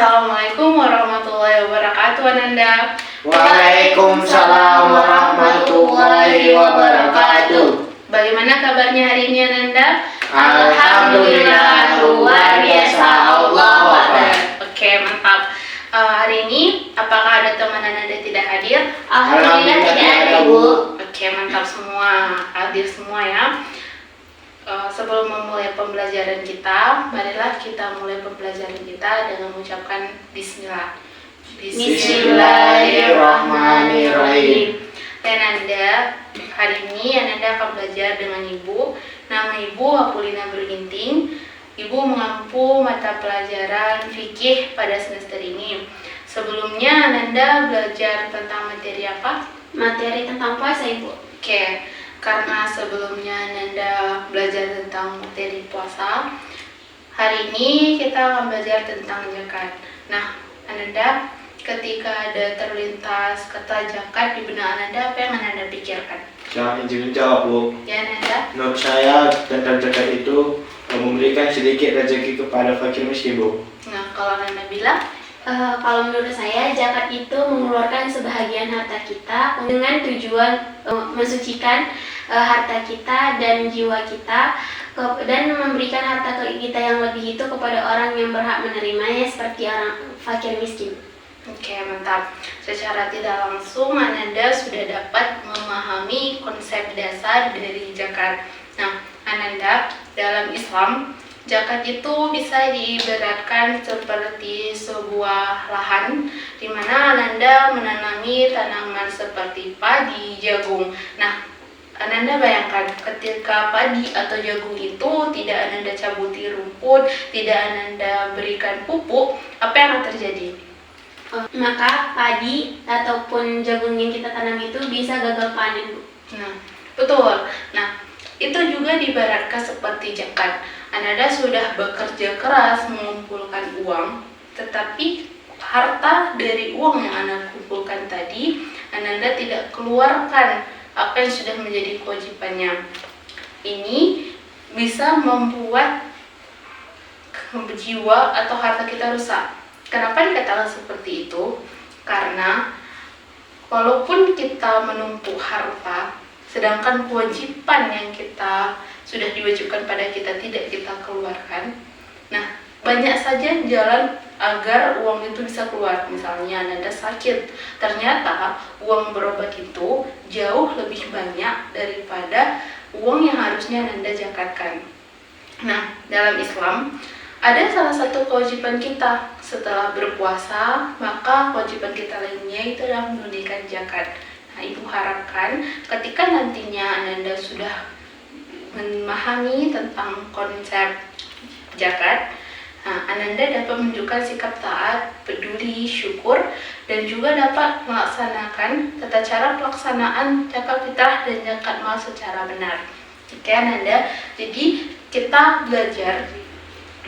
Assalamualaikum warahmatullahi wabarakatuh, Ananda. Waalaikumsalam warahmatullahi wabarakatuh. Bagaimana kabarnya hari ini, Ananda? Alhamdulillah, luar biasa, Allahu Akbar. Oke, mantap. Hari ini, apakah ada teman Ananda tidak hadir? Alhamdulillah tidak ada, Bu. Oke, mantap semua. Hadir semua ya. Sebelum memulai pembelajaran kita, marilah kita mulai pembelajaran kita dengan mengucapkan Bismillah. Bismillahirrahmanirrahim. Dan Anda, hari ini Anda akan belajar dengan Ibu. Nama Ibu Apulina Berginting. Ibu mengampu mata pelajaran fikih pada semester ini. Sebelumnya Anda belajar tentang materi apa? Materi tentang puasa, Ibu. Oke, karena sebelumnya Nanda belajar tentang materi puasa, hari ini kita akan belajar tentang zakat. Nah, Nanda, ketika ada terlintas kata zakat di benak Nanda, apa yang Nanda pikirkan? Jangan izin jawab, Bu. Ya, Nanda? Menurut saya tentang zakat itu memberikan sedikit rezeki kepada fakir miskin, Bu. Nah, kalau Nanda bilang? Kalau menurut saya, zakat itu mengeluarkan sebahagian harta kita dengan tujuan mensucikan harta kita dan jiwa kita dan memberikan harta kita yang lebih itu kepada orang yang berhak menerimanya seperti orang fakir miskin. Oke, mantap. Secara tidak langsung Ananda sudah dapat memahami konsep dasar dari zakat. Nah, Ananda, dalam Islam zakat itu bisa diibaratkan seperti sebuah lahan di mana Ananda menanami tanaman seperti padi, jagung. Nah, Ananda bayangkan ketika padi atau jagung itu tidak Ananda cabuti rumput, tidak Ananda berikan pupuk, apa yang akan terjadi? Maka padi ataupun jagung yang kita tanam itu bisa gagal panen, Bu. Nah, betul. Nah, itu juga diibaratkan seperti zakat. Anda sudah bekerja keras mengumpulkan uang, tetapi harta dari uang yang Anda kumpulkan tadi, Anda tidak keluarkan apa yang sudah menjadi kewajibannya. Ini bisa membuat jiwa atau harta kita rusak. Kenapa dikatakan seperti itu? Karena walaupun kita menumpuk harta, sedangkan kewajiban yang kita sudah diwajibkan pada kita tidak kita keluarkan. Nah, banyak saja jalan agar uang itu bisa keluar. Misalnya Anda sakit, ternyata uang berobat itu jauh lebih banyak daripada uang yang harusnya Anda zakatkan. Nah, dalam Islam ada salah satu kewajiban kita setelah berpuasa, maka kewajiban kita lainnya itu adalah menunaikan zakat. Nah, Ibu harapkan ketika nantinya Anda sudah memahami tentang konsep zakat, Ananda dapat menunjukkan sikap taat, peduli, syukur, dan juga dapat melaksanakan tata cara pelaksanaan zakat fitrah dan zakat mal secara benar. Oke, Ananda. Jadi kita belajar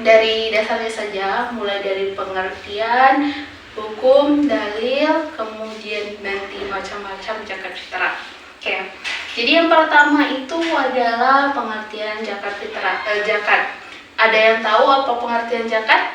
dari dasarnya saja, mulai dari pengertian, hukum, dalil, kemudian nanti macam-macam zakat fitrah. Oke. Jadi yang pertama itu adalah pengertian zakat fitrah. Zakat. Ada yang tahu apa pengertian zakat?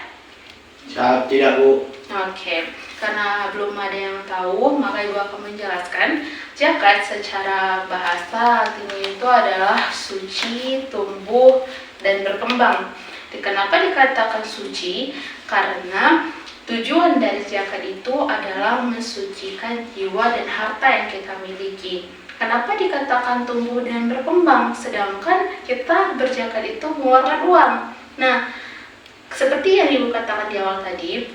Saya tidak, Bu. Oke. Karena belum ada yang tahu, maka Ibu akan menjelaskan. Zakat secara bahasa artinya itu adalah suci, tumbuh, dan berkembang. Kenapa dikatakan suci? Karena tujuan dari zakat itu adalah mensucikan jiwa dan harta yang kita miliki. Kenapa dikatakan tumbuh dan berkembang? Sedangkan kita berzakat itu mengeluarkan uang. Nah, seperti yang Ibu katakan di awal tadi,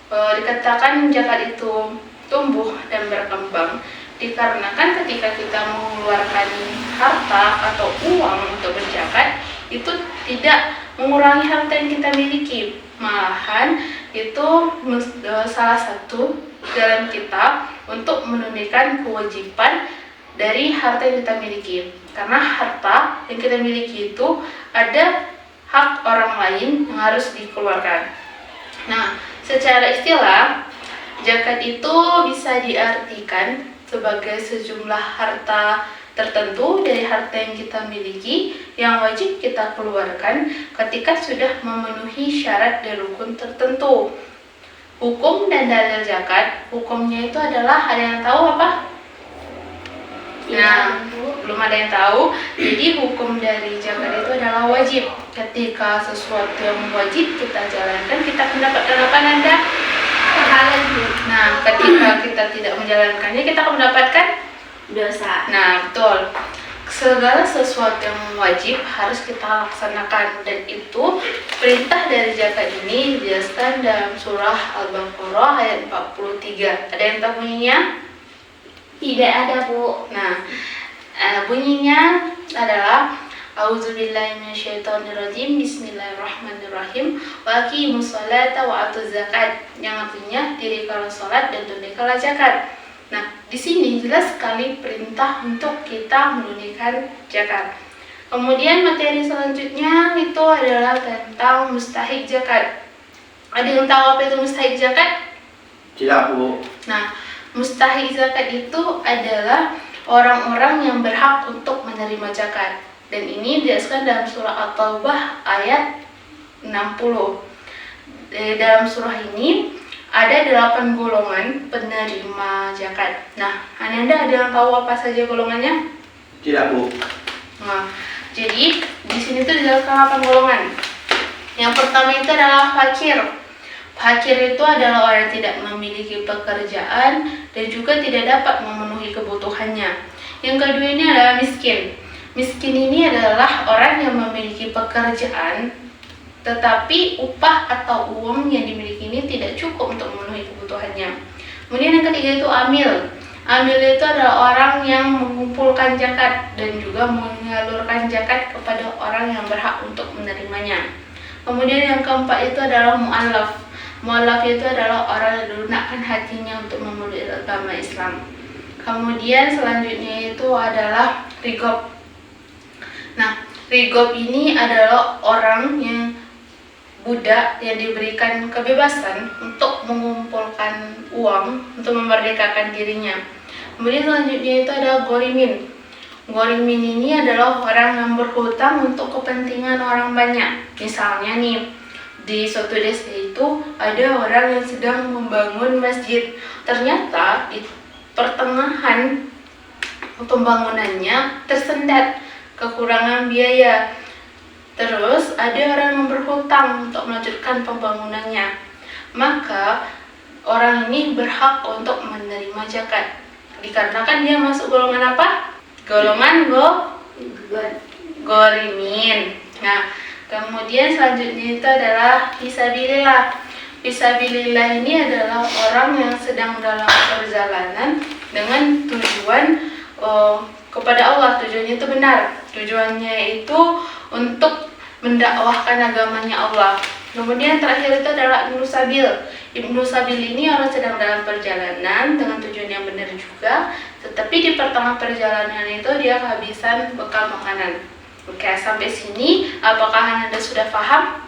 dikatakan zakat itu tumbuh dan berkembang dikarenakan ketika kita mengeluarkan harta atau uang untuk berzakat, itu tidak mengurangi harta yang kita miliki. Malahan itu salah satu jalan kita untuk menunaikan kewajiban dari harta yang kita miliki. Karena harta yang kita miliki itu ada hak orang lain yang harus dikeluarkan. Nah, secara istilah, zakat itu bisa diartikan sebagai sejumlah harta tertentu dari harta yang kita miliki yang wajib kita keluarkan ketika sudah memenuhi syarat dan rukun tertentu. Hukum dan dalil zakat, hukumnya itu adalah, ada yang tahu apa? Nah, belum ada yang tahu. Jadi hukum dari zakat itu adalah wajib. Ketika sesuatu yang wajib kita jalankan, kita mendapatkan apa, Nanda? Pahala. Nah, ketika kita tidak menjalankannya, kita akan mendapatkan Dosa. Nah, betul. Segala sesuatu yang wajib harus kita laksanakan, dan itu perintah dari zakat ini dijelaskan dalam surah Al-Baqarah ayat 43. Ada yang tahu bunyinya? Tidak ada, Bu. Nah, bunyinya adalah A'udzubillahi minasyaitonirrajim. Bismillahirrahmanirrahim. Wa aqimus sholata wa atuz zakat. Yang artinya dirikanlah salat dan tunaikanlah zakat. Nah, di sini jelas sekali perintah untuk kita menunaikan zakat. Kemudian materi selanjutnya itu adalah tentang mustahik zakat. Ada yang tahu apa itu mustahik zakat? Tidak, Bu. Nah, mustahik zakat itu adalah orang-orang yang berhak untuk menerima zakat. Dan ini dijelaskan dalam surah At-Taubah ayat 60. Dalam surah ini ada 8 golongan penerima zakat. Nah, Ananda ada yang tahu apa saja golongannya? Tidak, Bu. Nah, jadi di sini tuh dijelaskan 8 golongan. Yang pertama itu adalah fakir. Fakir itu adalah orang yang tidak memiliki pekerjaan dan juga tidak dapat memenuhi kebutuhannya. Yang kedua ini adalah miskin. Miskin ini adalah orang yang memiliki pekerjaan tetapi upah atau uang yang dimiliki ini tidak cukup untuk memenuhi kebutuhannya. Kemudian yang ketiga itu amil. Amil itu adalah orang yang mengumpulkan zakat dan juga menyalurkan zakat kepada orang yang berhak untuk menerimanya. Kemudian yang keempat itu adalah mu'allaf. Mu'allaf itu adalah orang yang dilunakkan hatinya untuk memeluk agama Islam. Kemudian selanjutnya itu adalah rigob. Nah, rigob ini adalah orang yang budak yang diberikan kebebasan untuk mengumpulkan uang untuk memerdekakan dirinya. Kemudian selanjutnya itu ada gorimin. Gorimin ini adalah orang yang berhutang untuk kepentingan orang banyak. Misalnya nih, di suatu desa itu ada orang yang sedang membangun masjid. Ternyata di pertengahan pembangunannya tersendat, kekurangan biaya. Terus ada orang yang berhutang untuk melanjutkan pembangunannya. Maka orang ini berhak untuk menerima zakat. Dikarenakan dia masuk golongan apa? Golongan gorimin. Nah, kemudian selanjutnya itu adalah fisabilillah. Fisabilillah ini adalah orang yang sedang dalam perjalanan dengan tujuan kepada Allah. Tujuannya itu benar. Tujuannya itu untuk mendakwahkan agamanya Allah. Kemudian terakhir itu adalah Ibnu Sabil. Ibnu Sabil ini orang sedang dalam perjalanan dengan tujuan yang benar juga, tetapi di pertengahan perjalanan itu dia kehabisan bekal makanan. Oke, sampai sini apakah Anda sudah paham?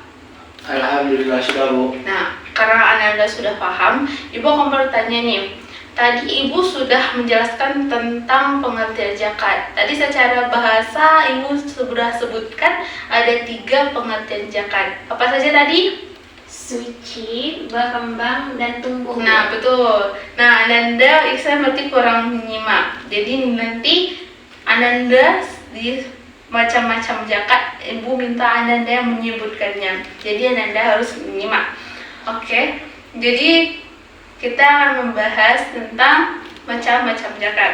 Alhamdulillah sudah, Bu. Nah, karena Anda sudah paham, Ibu akan bertanya nih. Tadi Ibu sudah menjelaskan tentang pengertian zakat. Tadi secara bahasa Ibu sudah sebutkan ada 3 pengertian zakat. Apa saja tadi? Suci, berkembang, dan tumbuh. Nah, betul. Nah, Ananda Iksan berarti kurang menyimak. Jadi nanti Ananda di macam-macam zakat, Ibu minta Ananda yang menyebutkannya. Jadi Ananda harus menyimak. Oke. Jadi kita akan membahas tentang macam-macam zakat.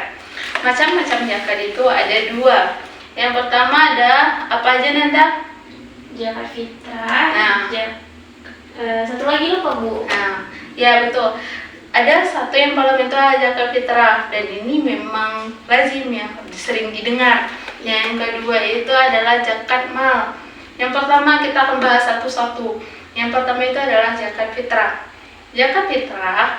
Macam-macam zakat itu ada 2. Yang pertama ada apa aja, Nanda? Zakat fitrah. Nah. Satu lagi lupa, Bu. Nah, ya betul. Ada satu yang paling itu zakat fitrah, dan ini memang lazim ya, sering didengar. Yang kedua itu adalah zakat mal. Yang pertama kita akan bahas satu-satu. Yang pertama itu adalah zakat fitrah. Zakat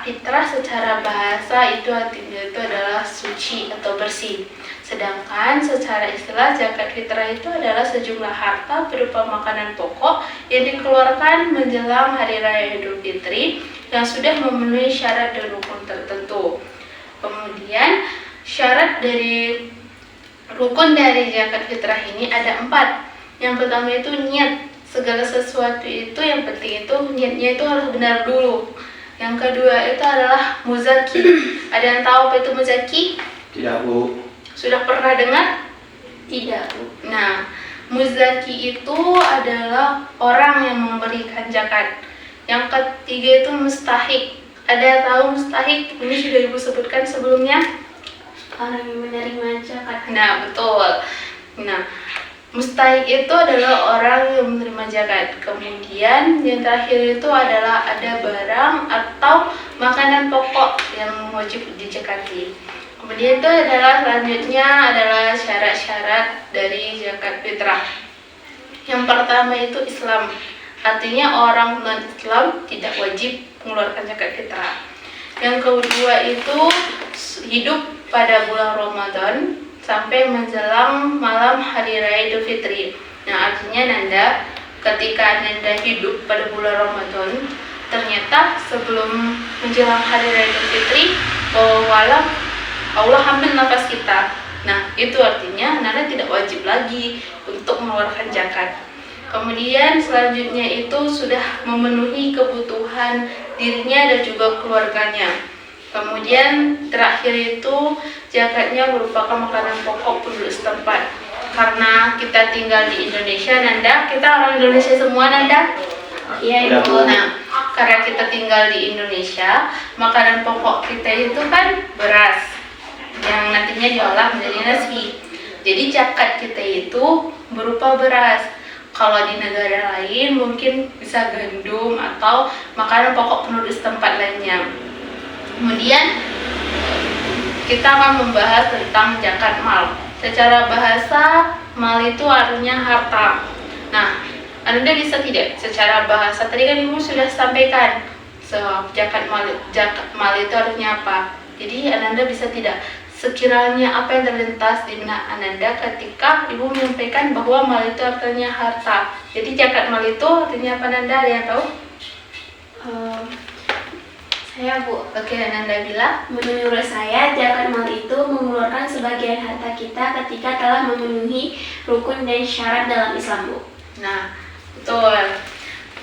fitrah secara bahasa itu artinya itu adalah suci atau bersih. Sedangkan secara istilah zakat fitrah itu adalah sejumlah harta berupa makanan pokok yang dikeluarkan menjelang hari raya Idul Fitri yang sudah memenuhi syarat dan rukun tertentu. Kemudian syarat dari rukun dari zakat fitrah ini ada 4. Yang pertama itu niat. Segala sesuatu itu yang penting itu niatnya itu harus benar dulu. Yang kedua itu adalah muzaki. Ada yang tahu apa itu muzaki? Tidak, Bu. Sudah pernah dengar? Tidak, Bu. Nah, muzaki itu adalah orang yang memberikan zakat. Yang ketiga itu mustahik. Ada yang tahu mustahik? Ini sudah Ibu sebutkan sebelumnya. Orang yang menerima zakat. Nah, betul. Nah, mustahik itu adalah orang yang menerima zakat. Kemudian yang terakhir itu adalah ada barang atau makanan pokok yang wajib dizakati. Kemudian itu adalah selanjutnya adalah syarat-syarat dari zakat fitrah. Yang pertama itu Islam. Artinya orang non-Islam tidak wajib mengeluarkan zakat fitrah. Yang kedua itu hidup pada bulan Ramadan sampai menjelang malam hari raya Idul Fitri. Nah, artinya Nanda ketika Nanda hidup pada bulan Ramadan, ternyata sebelum menjelang hari raya Idul Fitri, walau Allah ambil nafas kita. Nah, itu artinya Nanda tidak wajib lagi untuk mengeluarkan zakat. Kemudian selanjutnya itu sudah memenuhi kebutuhan dirinya dan juga keluarganya. Kemudian terakhir itu zakatnya merupakan makanan pokok penduduk setempat. Karena kita tinggal di Indonesia, Nanda, kita orang Indonesia semua, Nanda. Iya, Ibu. Nah, karena kita tinggal di Indonesia, makanan pokok kita itu kan beras yang nantinya diolah menjadi nasi. Jadi zakat kita itu berupa beras. Kalau di negara lain mungkin bisa gandum atau makanan pokok penduduk setempat lainnya. Kemudian kita akan membahas tentang zakat mal. Secara bahasa, mal itu artinya harta. Nah, Anda bisa tidak secara bahasa, tadi kan Ibu sudah sampaikan zakat mal itu artinya apa. Jadi Anda bisa tidak sekiranya apa yang terlintas di benak Anda ketika Ibu menyampaikan bahwa mal itu artinya harta. Jadi zakat mal itu artinya apa, Nanda? Ada yang tahu? Saya, Bu. Oke, Nanda bilang. Menurut saya, zakat mal itu mengeluarkan sebagian harta kita ketika telah memenuhi rukun dan syarat dalam Islam, Bu. Nah, betul.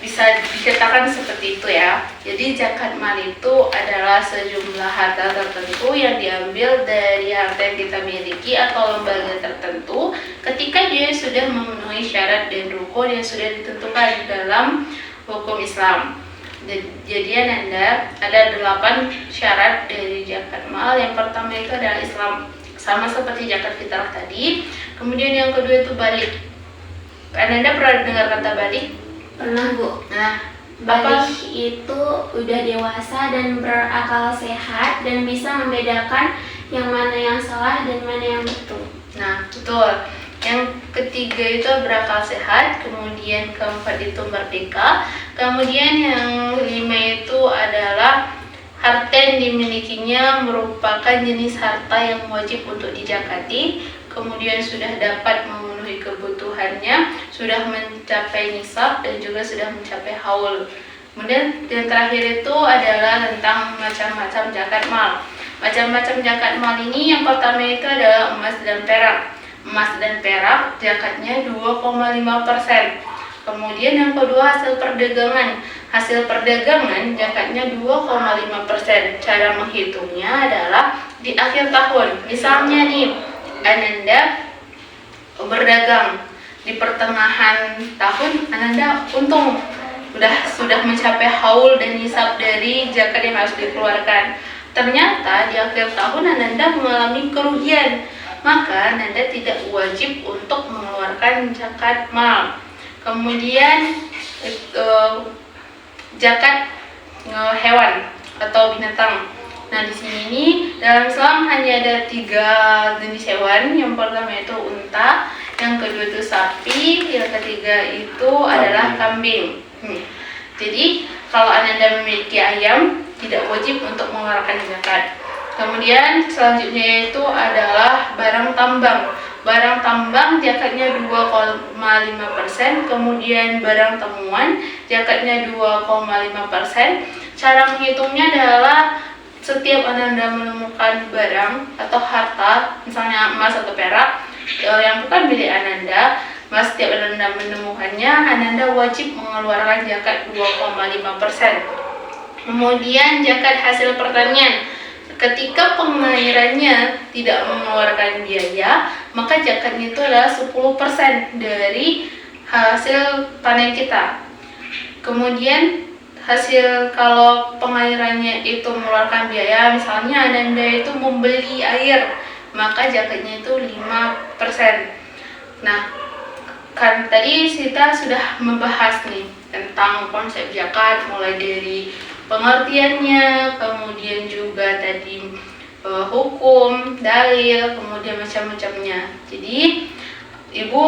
Bisa dikatakan seperti itu ya. Jadi zakat mal itu adalah sejumlah harta tertentu yang diambil dari harta yang kita miliki atau lembaga tertentu ketika dia sudah memenuhi syarat dan rukun yang sudah ditentukan dalam hukum Islam. Jadi Nanda, ada 8 syarat dari zakat mal. Yang pertama itu adalah Islam, sama seperti zakat fitrah tadi. Kemudian yang kedua itu balik. Nanda pernah dengar kata balik? Pernah, Bu. Nah, Balik itu udah dewasa dan berakal sehat dan bisa membedakan yang mana yang salah dan mana yang betul. Nah, betul. Yang ketiga itu berakal sehat, kemudian keempat itu merdeka, kemudian yang kelima itu adalah harta yang dimilikinya merupakan jenis harta yang wajib untuk dizakati, kemudian sudah dapat memenuhi kebutuhannya, sudah mencapai nisab dan juga sudah mencapai haul. Kemudian yang terakhir itu adalah tentang macam-macam zakat mal. Macam-macam zakat mal ini yang pertama itu adalah emas dan perak. Emas dan perak zakatnya 2,5%. Kemudian yang kedua hasil perdagangan. Hasil perdagangan zakatnya 2,5%. Cara menghitungnya adalah di akhir tahun. Misalnya nih, Ananda berdagang di pertengahan tahun, Ananda untung sudah mencapai haul dan nisab dari zakat yang harus dikeluarkan. Ternyata di akhir tahun Ananda mengalami kerugian, maka Nanda tidak wajib untuk mengeluarkan zakat mal. Kemudian zakat hewan atau binatang. Nah, di sini dalam Islam hanya ada 3 jenis hewan. Yang pertama itu unta, yang kedua itu sapi, yang ketiga itu adalah kambing. Jadi kalau Anda memiliki ayam, tidak wajib untuk mengeluarkan zakat. Kemudian selanjutnya itu adalah barang tambang. Barang tambang zakatnya 2,5%, kemudian barang temuan zakatnya 2,5%. Cara menghitungnya adalah setiap Anda menemukan barang atau harta, misalnya emas atau perak, yang bukan milik Anda, setiap Anda menemukannya, Anda wajib mengeluarkan zakat 2,5%. Kemudian zakat hasil pertanian. Ketika pengairannya tidak mengeluarkan biaya, maka zakatnya itu adalah 10% dari hasil panen kita. Kemudian hasil kalau pengairannya itu mengeluarkan biaya, misalnya Anda itu membeli air, maka zakatnya itu 5%. Nah, kan tadi kita sudah membahas nih tentang konsep zakat, mulai dari pengertiannya, kemudian juga tadi hukum, dalil, kemudian macam-macamnya. Jadi Ibu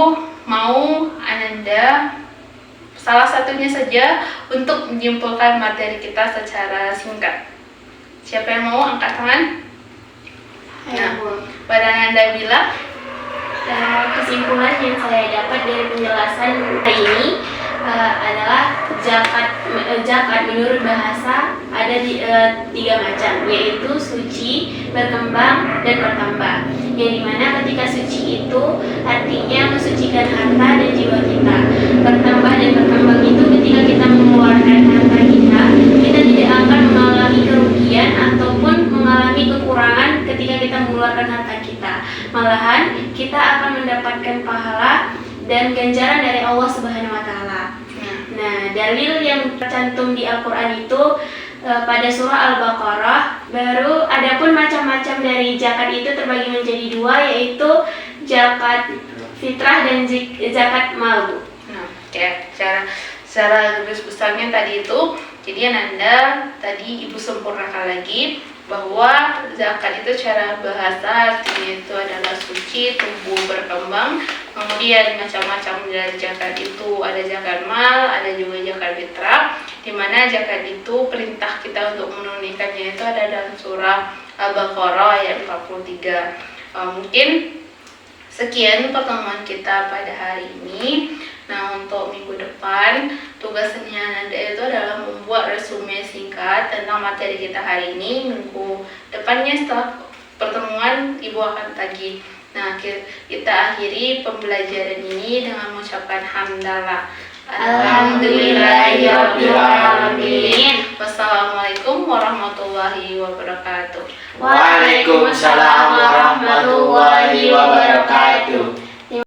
mau Ananda salah satunya saja untuk menyimpulkan materi kita secara singkat. Siapa yang mau angkat tangan? Nah, pada Ananda bilang kesimpulan yang saya dapat dari penjelasan hari ini adalah zakat menurut bahasa ada tiga macam, yaitu suci, berkembang, dan bertambah. Yang dimana ketika suci itu artinya mensucikan harta dan jiwa kita. Bertambah dan berkembang itu ketika kita mengeluarkan harta kita tidak akan mengalami kerugian ataupun mengalami kekurangan ketika kita mengeluarkan harta kita. Malahan kita akan mendapatkan pahala dan ganjaran dari Allah Subhanahu wa taala. Nah, dalil yang tercantum di Al-Qur'an itu pada surah Al-Baqarah. Baru adapun macam-macam dari zakat itu terbagi menjadi dua, yaitu zakat fitrah dan zakat mal, Bu. Nah, ya, secara garis besarnya tadi itu, jadi Ananda tadi Ibu sempurnakan lagi bahwa zakat itu cara bahasa artinya itu adalah suci, tumbuh, berkembang. Kemudian macam-macam dari zakat itu ada zakat mal, ada juga zakat fitrah, di mana zakat itu perintah kita untuk menunaikannya itu ada dalam surah Al-Baqarah ayat 43. Mungkin sekian pertemuan kita pada hari ini. Nah, untuk minggu depan tugasnya Ananda itu adalah membuat resume singkat tentang materi kita hari ini. Minggu depannya setelah pertemuan Ibu akan tagih. Nah, kita akhiri pembelajaran ini dengan mengucapkan hamdalah. Alhamdulillahirrabbilalamin. Wassalamualaikum warahmatullahi wabarakatuh. Waalaikumsalam warahmatullahi wabarakatuh.